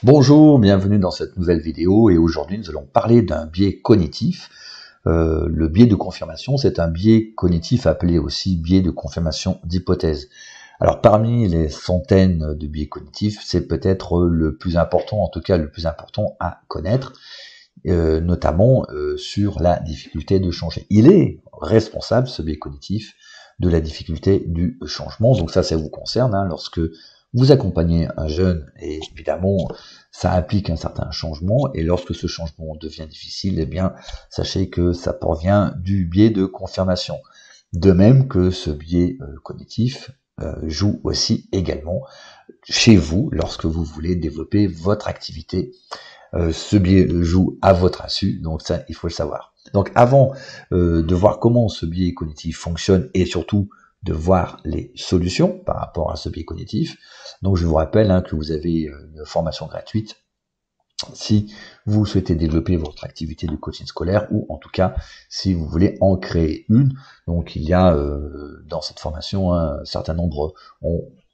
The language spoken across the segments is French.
Bonjour, bienvenue dans cette nouvelle vidéo et aujourd'hui nous allons parler d'un biais cognitif. Le biais de confirmation, c'est un biais cognitif appelé aussi biais de confirmation d'hypothèse. Alors parmi les centaines de biais cognitifs, c'est peut-être le plus important, en tout cas le plus important à connaître, notamment sur la difficulté de changer. Il est responsable, ce biais cognitif, de la difficulté du changement. Donc ça vous concerne, lorsque vous accompagnez un jeune, et évidemment, ça implique un certain changement, et lorsque ce changement devient difficile, eh bien, sachez que ça provient du biais de confirmation. De même que ce biais cognitif joue aussi également chez vous lorsque vous voulez développer votre activité. Ce biais joue à votre insu, donc ça, il faut le savoir. Donc avant de voir comment ce biais cognitif fonctionne et surtout de voir les solutions par rapport à ce biais cognitif, donc je vous rappelle que vous avez une formation gratuite si vous souhaitez développer votre activité de coaching scolaire ou en tout cas si vous voulez en créer une. Donc il y a dans cette formation un certain nombre,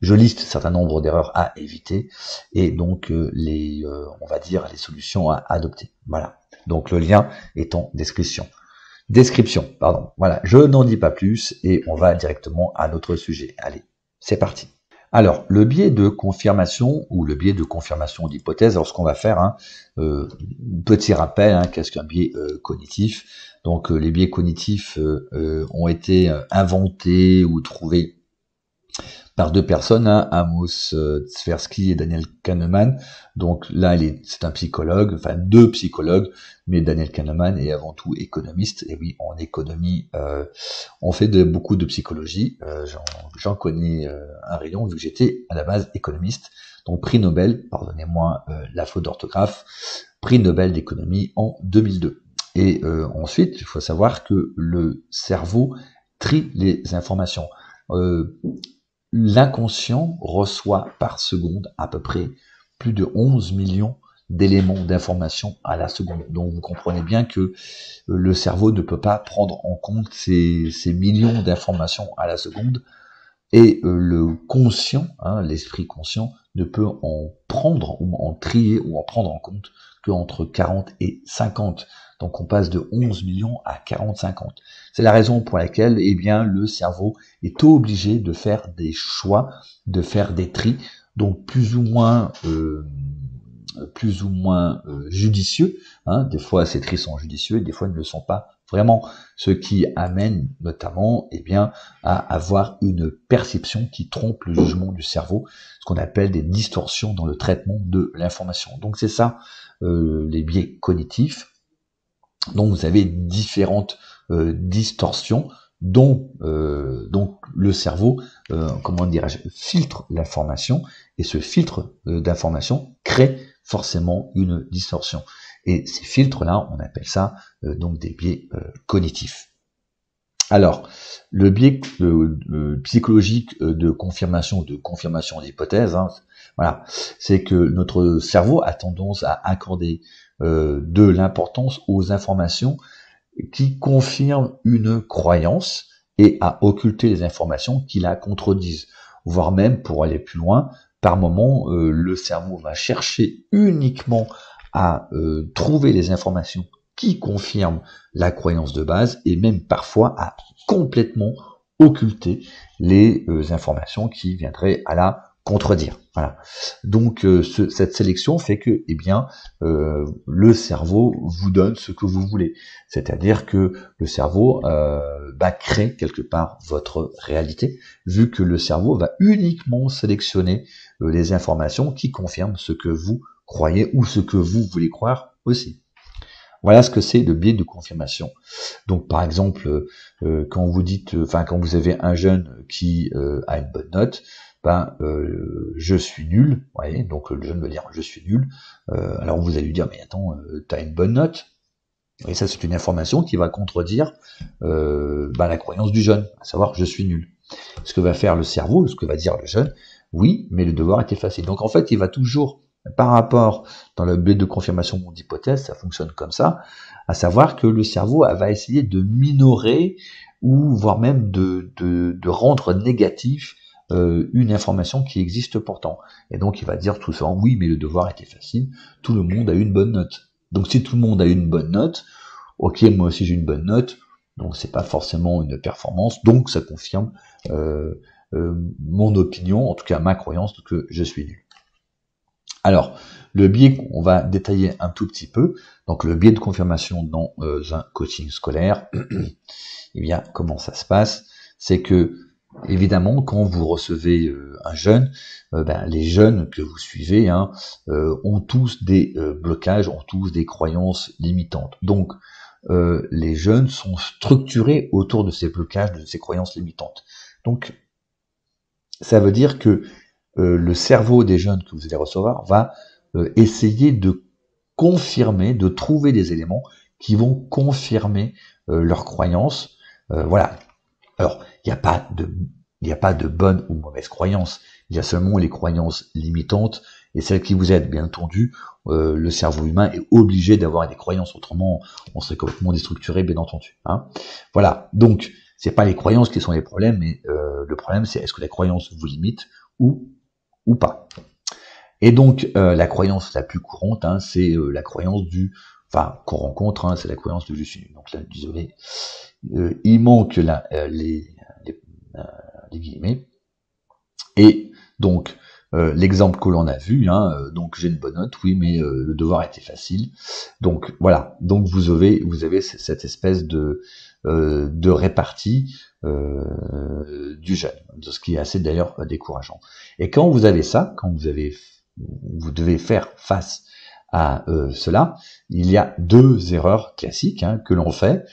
je liste un certain nombre d'erreurs à éviter et donc on va dire les solutions à adopter. Voilà. Donc le lien est en description. Voilà. Je n'en dis pas plus et on va directement à notre sujet. Allez, c'est parti. Alors, le biais de confirmation ou le biais de confirmation d'hypothèse, alors ce qu'on va faire, petit rappel, qu'est-ce qu'un biais cognitif? Donc, les biais cognitifs ont été inventés ou trouvés par deux personnes, Amos Tversky et Daniel Kahneman. Donc là, c'est un psychologue, enfin deux psychologues, mais Daniel Kahneman est avant tout économiste. Et oui, en économie, on fait beaucoup de psychologie. J'en connais un rayon, vu que j'étais à la base économiste. Donc prix Nobel, pardonnez-moi la faute d'orthographe, prix Nobel d'économie en 2002. Et ensuite, il faut savoir que le cerveau trie les informations. L'inconscient reçoit par seconde à peu près plus de 11 millions d'éléments d'information à la seconde. Donc vous comprenez bien que le cerveau ne peut pas prendre en compte ces millions d'informations à la seconde et le conscient, l'esprit conscient, ne peut en prendre ou en trier ou en prendre en compte qu'entre 40 et 50. Donc on passe de 11 millions à 40-50. C'est la raison pour laquelle le cerveau est obligé de faire des choix, de faire des tris, donc plus ou moins judicieux. Des fois ces tris sont judicieux et des fois ils ne le sont pas vraiment, ce qui amène notamment à avoir une perception qui trompe le jugement du cerveau, ce qu'on appelle des distorsions dans le traitement de l'information. Donc c'est ça les biais cognitifs. Donc vous avez différentes distorsions dont donc le cerveau filtre l'information et ce filtre d'information crée forcément une distorsion. Et ces filtres-là, on appelle ça donc des biais cognitifs. Alors, le biais psychologique de confirmation d'hypothèse, voilà, c'est que notre cerveau a tendance à accorder de l'importance aux informations qui confirment une croyance et à occulter les informations qui la contredisent. Voire même, pour aller plus loin, par moment, le cerveau va chercher uniquement à trouver les informations qui confirment la croyance de base et même parfois à complètement occulter les informations qui viendraient à la contredire. Voilà. Donc cette sélection fait que le cerveau vous donne ce que vous voulez. C'est-à-dire que le cerveau crée quelque part votre réalité, vu que le cerveau va uniquement sélectionner les informations qui confirment ce que vous croyez ou ce que vous voulez croire aussi. Voilà ce que c'est le biais de confirmation. Donc par exemple, quand vous avez un jeune qui a une bonne note, je suis nul, vous voyez, donc le jeune va dire je suis nul. Alors vous allez lui dire mais attends, t'as une bonne note. Et ça c'est une information qui va contredire la croyance du jeune, à savoir je suis nul. Ce que va faire le cerveau, ce que va dire le jeune, oui, mais le devoir était facile. Donc en fait, il va toujours, par rapport dans le biais de confirmation d'hypothèse, ça fonctionne comme ça, à savoir que le cerveau va essayer de minorer ou voire même de rendre négatif une information qui existe pourtant. Et donc il va dire tout souvent, oui, mais le devoir était facile, tout le monde a eu une bonne note. Donc si tout le monde a eu une bonne note, ok, moi aussi j'ai une bonne note, donc c'est pas forcément une performance, donc ça confirme mon opinion, en tout cas ma croyance que je suis nul. Alors, le biais qu'on va détailler un tout petit peu, donc le biais de confirmation dans un coaching scolaire, eh bien, comment ça se passe? C'est que, évidemment, quand vous recevez un jeune, les jeunes que vous suivez ont tous des blocages, ont tous des croyances limitantes. Donc, les jeunes sont structurés autour de ces blocages, de ces croyances limitantes. Donc, ça veut dire que le cerveau des jeunes que vous allez recevoir va essayer de confirmer, de trouver des éléments qui vont confirmer leurs croyances. Voilà. Alors, il n'y a pas de bonne ou mauvaise croyance. Il y a seulement les croyances limitantes et celles qui vous aident. Bien entendu, le cerveau humain est obligé d'avoir des croyances, autrement on serait complètement déstructuré, bien entendu. Voilà. Donc, c'est pas les croyances qui sont les problèmes, mais le problème c'est est-ce que la croyance vous limite ou pas. Et donc la croyance la plus courante, c'est la croyance qu'on rencontre, c'est la croyance de je suis nul. Donc là, désolé, il manque là les guillemets. Et donc l'exemple que l'on a vu, donc j'ai une bonne note, oui, mais le devoir était facile. Donc voilà, donc vous avez cette espèce de répartie du jeune, de ce qui est assez d'ailleurs décourageant. Et quand vous avez ça, quand vous devez faire face à cela, il y a deux erreurs classiques que l'on fait.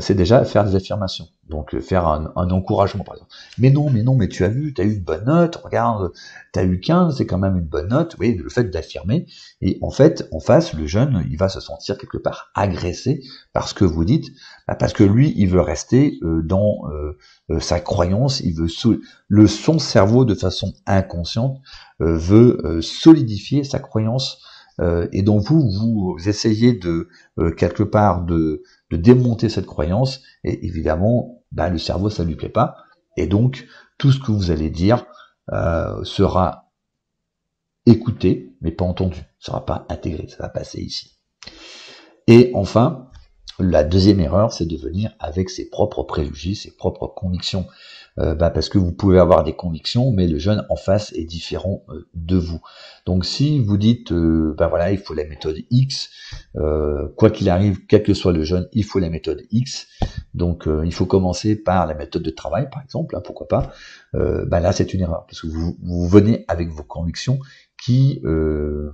C'est déjà faire des affirmations, donc faire un encouragement par exemple. Mais non, mais tu as vu, tu as eu une bonne note, regarde, tu as eu 15, c'est quand même une bonne note. Oui, le fait d'affirmer, et en fait, en face, le jeune, il va se sentir quelque part agressé par ce que vous dites, parce que lui, il veut rester dans sa croyance, il veut son cerveau de façon inconsciente veut solidifier sa croyance, et donc vous essayez de quelque part de démonter cette croyance, et évidemment, le cerveau, ça lui plaît pas, et donc tout ce que vous allez dire sera écouté, mais pas entendu, sera pas intégré, ça va passer ici. Et enfin, la deuxième erreur, c'est de venir avec ses propres préjugés, ses propres convictions. Parce que vous pouvez avoir des convictions, mais le jeune en face est différent de vous. Donc si vous dites, il faut la méthode X, quoi qu'il arrive, quel que soit le jeune, il faut la méthode X. Donc il faut commencer par la méthode de travail, par exemple, pourquoi pas. Là, c'est une erreur, parce que vous venez avec vos convictions qui ne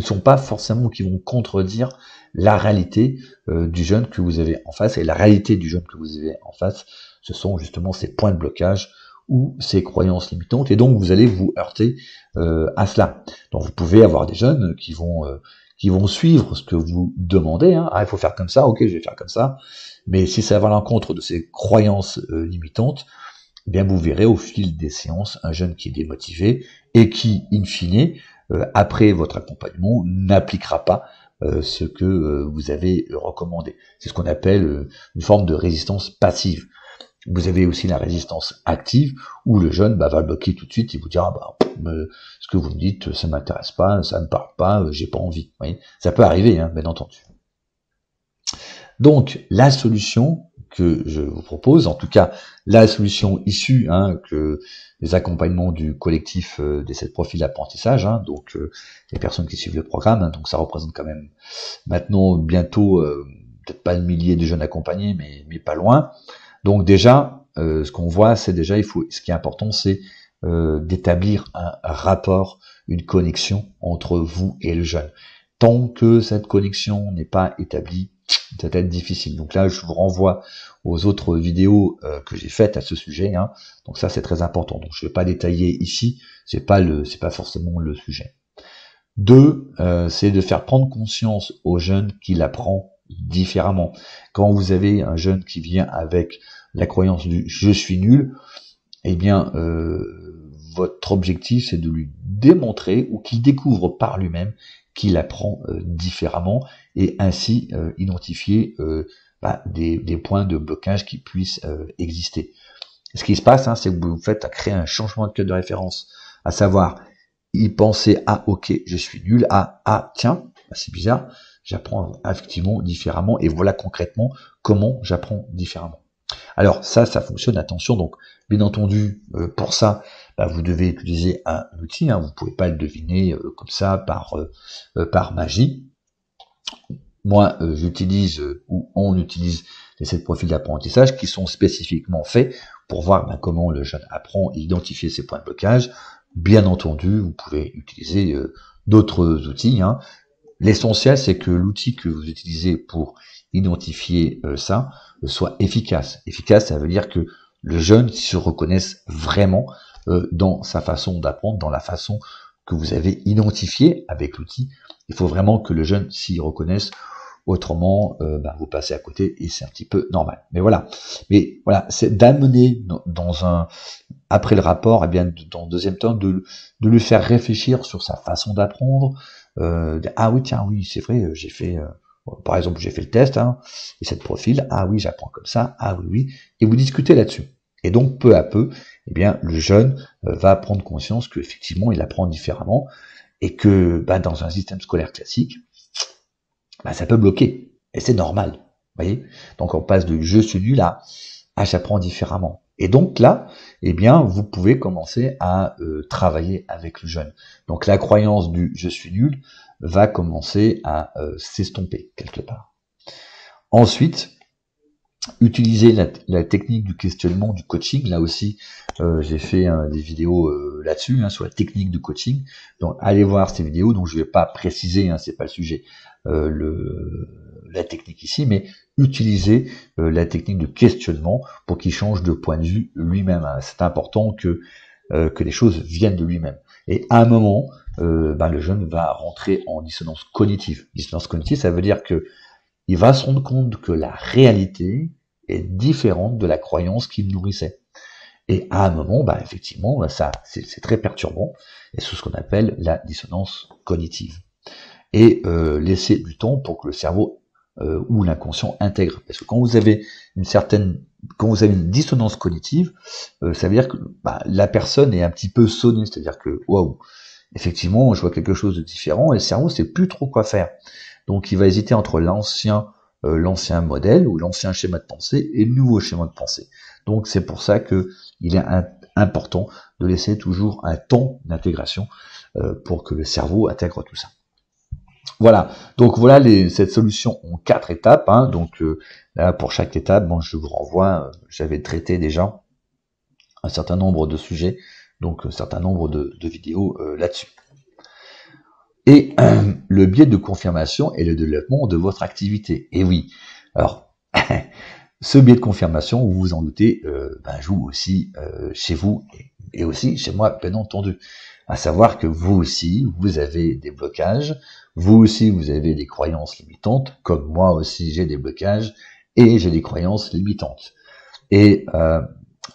sont pas forcément, qui vont contredire la réalité du jeune que vous avez en face. Et la réalité du jeune que vous avez en face, ce sont justement ces points de blocage ou ces croyances limitantes. Et donc, vous allez vous heurter à cela. Donc, vous pouvez avoir des jeunes qui vont suivre ce que vous demandez. Il faut faire comme ça, ok, je vais faire comme ça. Mais si ça va à l'encontre de ces croyances limitantes, eh bien, vous verrez au fil des séances un jeune qui est démotivé et qui, in fine, après votre accompagnement, n'appliquera pas ce que vous avez recommandé. C'est ce qu'on appelle une forme de résistance passive. Vous avez aussi la résistance active, où le jeune va bloquer tout de suite, il vous dira ce que vous me dites, ça m'intéresse pas, ça ne parle pas, j'ai pas envie. Vous voyez, ça peut arriver, bien entendu. Donc la solution que je vous propose, en tout cas la solution issue que les accompagnements du collectif des 7 profils d'apprentissage, donc les personnes qui suivent le programme, donc ça représente quand même maintenant bientôt peut-être pas le millier de jeunes accompagnés, mais pas loin. Donc déjà, ce qu'on voit, c'est déjà ce qui est important, c'est d'établir un rapport, une connexion entre vous et le jeune. Tant que cette connexion n'est pas établie, ça va être difficile. Donc là, je vous renvoie aux autres vidéos que j'ai faites à ce sujet. Donc ça, c'est très important. Donc je ne vais pas détailler ici. C'est pas forcément le sujet. 2, c'est de faire prendre conscience aux jeunes qu'il apprend différemment. Quand vous avez un jeune qui vient avec la croyance du je suis nul, eh bien votre objectif c'est de lui démontrer ou qu'il découvre par lui-même qu'il apprend différemment et ainsi identifier des points de blocage qui puissent exister. Ce qui se passe, hein, c'est que vous faites à créer un changement de code de référence, à savoir, y penser à ok, je suis nul, à ah tiens, c'est bizarre, j'apprends effectivement différemment, et voilà concrètement comment j'apprends différemment. Alors ça fonctionne, attention, donc bien entendu, pour ça, vous devez utiliser un outil, hein, vous ne pouvez pas le deviner comme ça par magie. Moi, j'utilise, ou on utilise les 7 profils d'apprentissage qui sont spécifiquement faits pour voir comment le jeune apprend et identifier ses points de blocage. Bien entendu, vous pouvez utiliser d'autres outils, hein. L'essentiel, c'est que l'outil que vous utilisez pour identifier ça soit efficace. Efficace, ça veut dire que le jeune se reconnaisse vraiment dans sa façon d'apprendre, dans la façon que vous avez identifiée avec l'outil. Il faut vraiment que le jeune s'y reconnaisse. Autrement, vous passez à côté et c'est un petit peu normal. Mais voilà, c'est d'amener dans un après le rapport, dans le deuxième temps, de lui faire réfléchir sur sa façon d'apprendre. Ah oui, tiens, oui, c'est vrai, j'ai fait, par exemple, j'ai fait le test, hein, et cette profil, ah oui, j'apprends comme ça, ah oui, oui, et vous discutez là-dessus. Et donc, peu à peu, le jeune va prendre conscience qu'effectivement, il apprend différemment, et que dans un système scolaire classique, ça peut bloquer, et c'est normal, vous voyez. Donc, on passe de je suis nul à j'apprends différemment. Et donc là, vous pouvez commencer à travailler avec le jeune. Donc la croyance du je suis nul va commencer à s'estomper quelque part. Ensuite, utiliser la technique du questionnement, du coaching. Là aussi, j'ai fait des vidéos là-dessus, sur la technique du coaching. Donc allez voir ces vidéos, donc je ne vais pas préciser, c'est pas le sujet, la technique ici, mais utiliser la technique de questionnement pour qu'il change de point de vue lui-même. C'est important que les choses viennent de lui-même. Et à un moment, le jeune va rentrer en dissonance cognitive. Dissonance cognitive, ça veut dire que il va se rendre compte que la réalité est différente de la croyance qu'il nourrissait. Et à un moment, effectivement, ça, c'est très perturbant, et c'est ce qu'on appelle la dissonance cognitive. Et laisser du temps pour que le cerveau ou l'inconscient intègre. Parce que quand vous avez une dissonance cognitive, ça veut dire que la personne est un petit peu sonnée, c'est-à-dire que waouh, effectivement, je vois quelque chose de différent, et le cerveau sait plus trop quoi faire. Donc il va hésiter entre l'ancien modèle ou l'ancien schéma de pensée et le nouveau schéma de pensée. Donc c'est pour ça que il est important de laisser toujours un temps d'intégration pour que le cerveau intègre tout ça. Voilà, donc voilà cette solution en 4 étapes. Donc là, pour chaque étape, je vous renvoie, j'avais traité déjà un certain nombre de sujets, donc un certain nombre de vidéos là-dessus. Et le biais de confirmation est le développement de votre activité. Et oui, alors, ce biais de confirmation, vous vous en doutez, joue aussi chez vous et aussi chez moi, bien entendu. À savoir que vous aussi, vous avez des blocages, vous aussi, vous avez des croyances limitantes, comme moi aussi, j'ai des blocages et j'ai des croyances limitantes. Et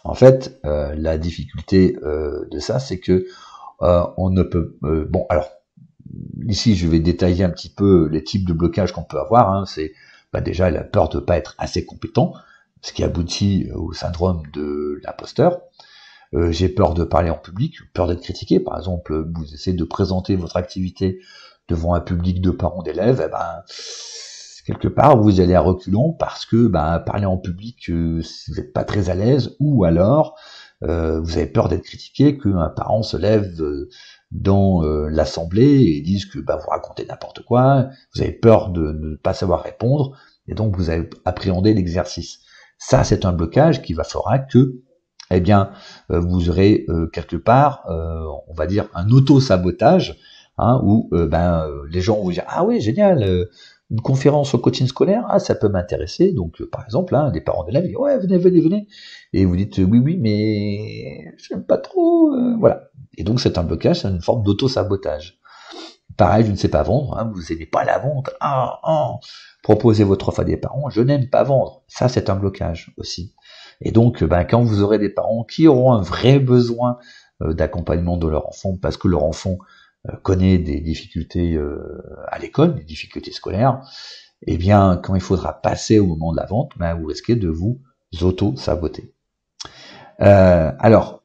en fait, la difficulté de ça, c'est que on ne peut... alors, ici, je vais détailler un petit peu les types de blocages qu'on peut avoir. C'est déjà la peur de ne pas être assez compétent, ce qui aboutit au syndrome de l'imposteur. J'ai peur de parler en public, peur d'être critiqué. Par exemple, vous essayez de présenter votre activité devant un public de parents d'élèves, quelque part, vous allez à reculons parce que parler en public, vous n'êtes pas très à l'aise, ou alors vous avez peur d'être critiqué, qu'un parent se lève dans l'assemblée et dise que vous racontez n'importe quoi, vous avez peur de ne pas savoir répondre, et donc vous allez appréhender l'exercice. Ça, c'est un blocage qui fera que vous aurez quelque part, on va dire, un auto-sabotage, où les gens vont vous dire « Ah oui, génial, une conférence au coaching scolaire, ça peut m'intéresser. » Donc, par exemple, les parents d'élèves disent « Ouais, venez. » Et vous dites « Oui, mais j'aime pas trop. » Voilà. Et donc, c'est un blocage, c'est une forme d'auto-sabotage. Pareil, je ne sais pas vendre, vous n'aimez pas la vente. Proposez votre offre à des parents, je n'aime pas vendre. Ça, c'est un blocage aussi. Et donc, quand vous aurez des parents qui auront un vrai besoin d'accompagnement de leur enfant, parce que leur enfant connaît des difficultés à l'école, des difficultés scolaires, quand il faudra passer au moment de la vente, vous risquez de vous auto-saboter. Alors,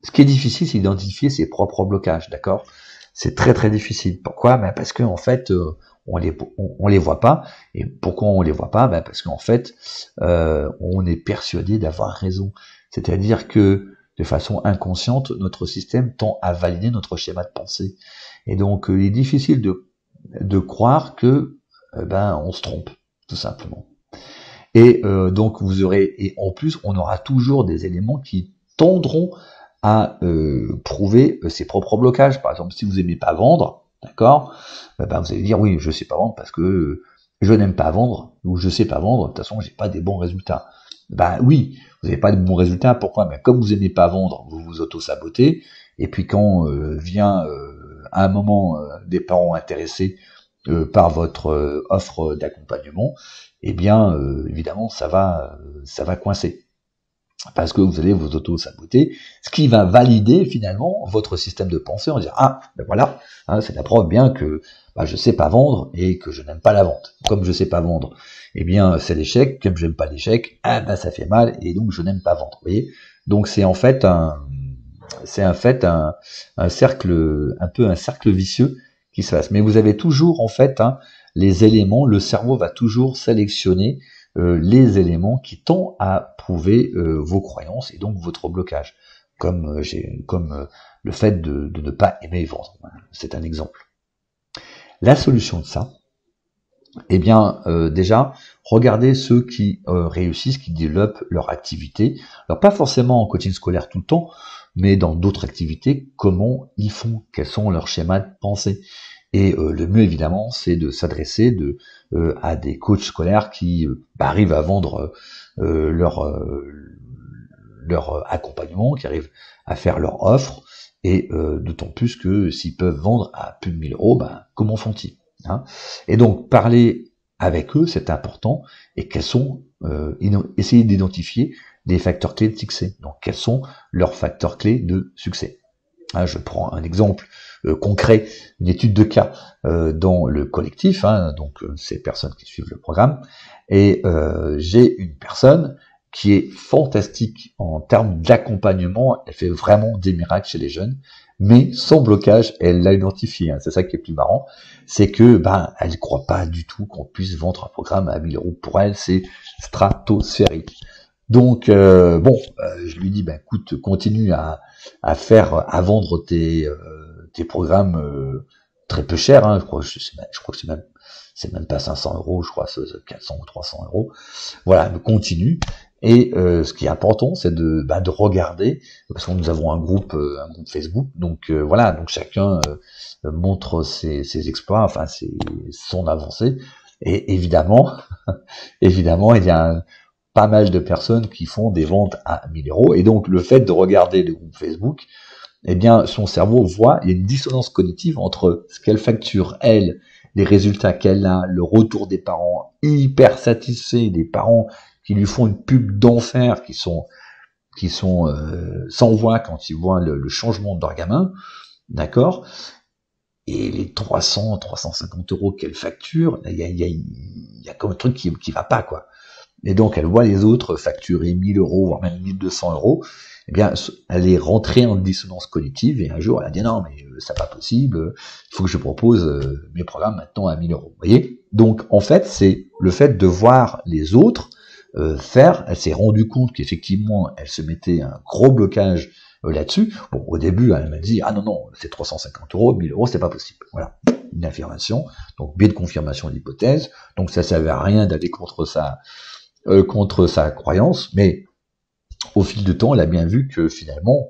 ce qui est difficile, c'est d'identifier ses propres blocages, d'accord? C'est très très difficile. Pourquoi? Ben parce que en fait, on les voit pas. Et pourquoi on les voit pas? Ben parce qu'en fait, on est persuadé d'avoir raison. C'est-à-dire que de façon inconsciente, notre système tend à valider notre schéma de pensée. Et donc, il est difficile de croire que on se trompe, tout simplement. Et donc vous aurez, et en plus, on aura toujours des éléments qui tendront à prouver ses propres blocages. Par exemple, si vous aimez pas vendre, d'accord, vous allez dire oui, je sais pas vendre parce que je n'aime pas vendre, ou je sais pas vendre, de toute façon j'ai pas des bons résultats. Oui, vous n'avez pas de bons résultats, pourquoi? Comme vous aimez pas vendre, vous vous auto-sabotez, et puis quand vient à un moment des parents intéressés par votre offre d'accompagnement, eh bien évidemment ça va coincer. Parce que vous allez vous auto-saboter, ce qui va valider finalement votre système de pensée en disant ah ben voilà, c'est la preuve bien que je sais pas vendre et que je n'aime pas la vente. Comme je sais pas vendre, eh bien c'est l'échec. Comme je n'aime pas l'échec, ça fait mal et donc je n'aime pas vendre. Vous voyez, donc c'est en fait un cercle, un peu un cercle vicieux qui se passe. Mais vous avez toujours en fait les éléments. Le cerveau va toujours sélectionner les éléments qui tendent à prouver vos croyances et donc votre blocage, comme le fait de ne pas aimer vendre. C'est un exemple. La solution de ça, eh bien déjà, regardez ceux qui réussissent, qui développent leur activité. Alors pas forcément en coaching scolaire tout le temps, mais dans d'autres activités, comment ils font, quels sont leurs schémas de pensée. Et le mieux évidemment, c'est de s'adresser à des coachs scolaires qui arrivent à vendre leur accompagnement, qui arrivent à faire leur offre, et d'autant plus que s'ils peuvent vendre à plus de 1000 euros, comment font-ils, Et donc parler avec eux, c'est important, et essayer d'identifier des facteurs clés de succès. Donc quels sont leurs facteurs clés de succès? Je prends un exemple concret, une étude de cas dans le collectif, donc ces personnes qui suivent le programme, et j'ai une personne qui est fantastique en termes d'accompagnement, elle fait vraiment des miracles chez les jeunes, mais son blocage, elle l'a identifié, c'est ça qui est plus marrant, c'est que elle croit pas du tout qu'on puisse vendre un programme à 1000 euros. Pour elle, c'est stratosphérique. Donc je lui dis écoute, continue à vendre tes programmes très peu chers, je crois que c'est même pas 500 euros, je crois c'est 400 ou 300 euros. Voilà, continue. Et ce qui est important, c'est de regarder, parce que nous avons un groupe Facebook, donc voilà, donc chacun montre ses exploits, enfin son avancée, et évidemment, évidemment, il y a pas mal de personnes qui font des ventes à 1000 euros. Et donc, le fait de regarder le groupe Facebook, eh bien, son cerveau voit, il y a une dissonance cognitive entre ce qu'elle facture, elle, les résultats qu'elle a, le retour des parents hyper satisfaits, des parents qui lui font une pub d'enfer, qui sont sans voix quand ils voient le changement de leur gamin, d'accord? Et les 350 euros qu'elle facture, il y a comme un truc qui va pas, quoi. Et donc elle voit les autres facturer 1000 euros, voire même 1200 euros, eh bien elle est rentrée en dissonance cognitive, et un jour elle a dit non mais c'est pas possible, il faut que je propose mes programmes maintenant à 1000 euros. Vous voyez? Donc en fait c'est le fait de voir les autres faire, elle s'est rendue compte qu'effectivement elle se mettait un gros blocage là-dessus. Bon, au début elle m'a dit ah non c'est 350 euros, 1000 euros c'est pas possible. Voilà, une affirmation, donc biais de confirmation d'hypothèse, donc ça servait à rien d'aller contre sa croyance, mais au fil du temps, elle a bien vu que finalement,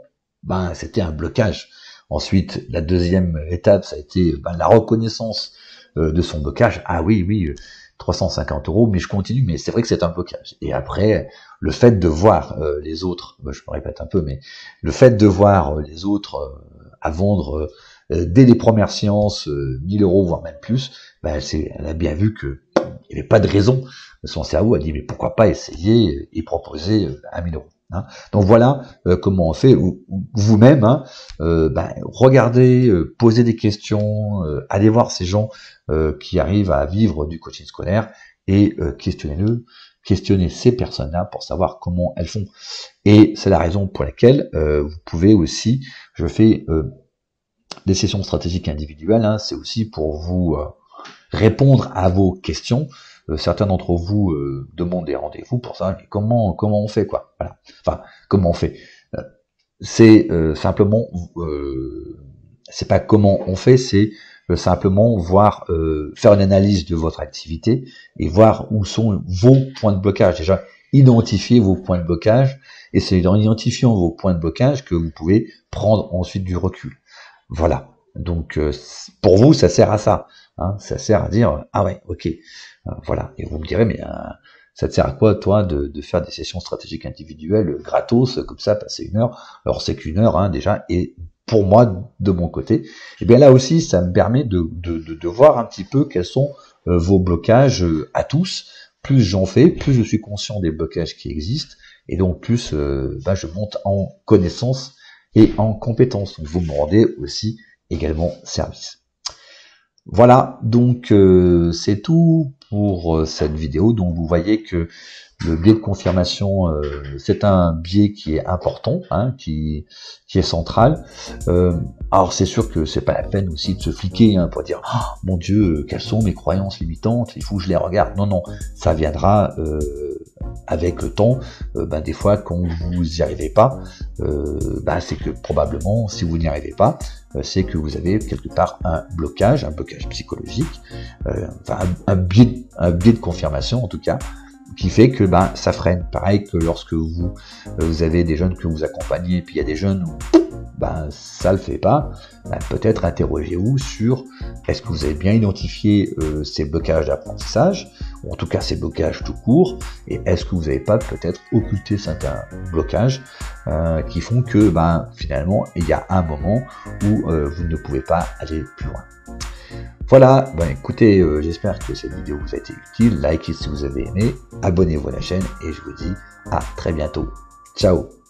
c'était un blocage. Ensuite, la deuxième étape, ça a été la reconnaissance de son blocage. Ah oui, 350 euros, mais je continue, mais c'est vrai que c'est un blocage. Et après, le fait de voir les autres, je me répète un peu, mais le fait de voir les autres à vendre dès les premières séances 1000 euros, voire même plus, elle a bien vu que il n'y avait pas de raison. Son cerveau a dit mais pourquoi pas essayer et proposer à 1000 euros. Donc voilà comment on fait vous-même. Regardez, posez des questions, allez voir ces gens qui arrivent à vivre du coaching scolaire et questionnez-le. questionner ces personnes-là pour savoir comment elles font. Et c'est la raison pour laquelle vous pouvez aussi, je fais des sessions stratégiques individuelles, hein, c'est aussi pour vous répondre à vos questions. Certains d'entre vous demandent des rendez-vous pour ça, mais comment on fait quoi, voilà. Enfin, comment on fait, c'est simplement, c'est pas comment on fait, c'est simplement voir, faire une analyse de votre activité et voir où sont vos points de blocage. Déjà, identifier vos points de blocage, et c'est en identifiant vos points de blocage que vous pouvez prendre ensuite du recul. Voilà. Donc, pour vous, ça sert à ça. Hein, ça sert à dire, ah ouais, ok, voilà. Et vous me direz, mais ça te sert à quoi, toi, de faire des sessions stratégiques individuelles gratos, comme ça, passer 1 heure? Alors, c'est qu'1 heure, hein, déjà, et pour moi, de mon côté, et bien là aussi, ça me permet de voir un petit peu quels sont vos blocages à tous. Plus j'en fais, plus je suis conscient des blocages qui existent, et donc plus je monte en connaissance et en compétence. Donc vous me rendez aussi également service. Voilà, donc c'est tout pour cette vidéo. Donc vous voyez que le biais de confirmation, c'est un biais qui est important, hein, qui est central. Alors c'est sûr que c'est pas la peine aussi de se fliquer, hein, pour dire oh, mon Dieu, quelles sont mes croyances limitantes, il faut que je les regarde. Non, non, ça viendra avec le temps. Des fois, quand vous n'y arrivez pas, c'est que probablement, si vous n'y arrivez pas, c'est que vous avez quelque part un blocage psychologique, un biais de confirmation en tout cas, qui fait que ça freine. Pareil que lorsque vous avez des jeunes que vous accompagnez, et puis il y a des jeunes où ça le fait pas, peut-être interrogez-vous sur est-ce que vous avez bien identifié ces blocages d'apprentissage, ou en tout cas ces blocages tout court, et est-ce que vous n'avez pas peut-être occulté certains blocages qui font que finalement il y a un moment où vous ne pouvez pas aller plus loin. Voilà, écoutez, j'espère que cette vidéo vous a été utile, likez si vous avez aimé, abonnez-vous à la chaîne et je vous dis à très bientôt. Ciao.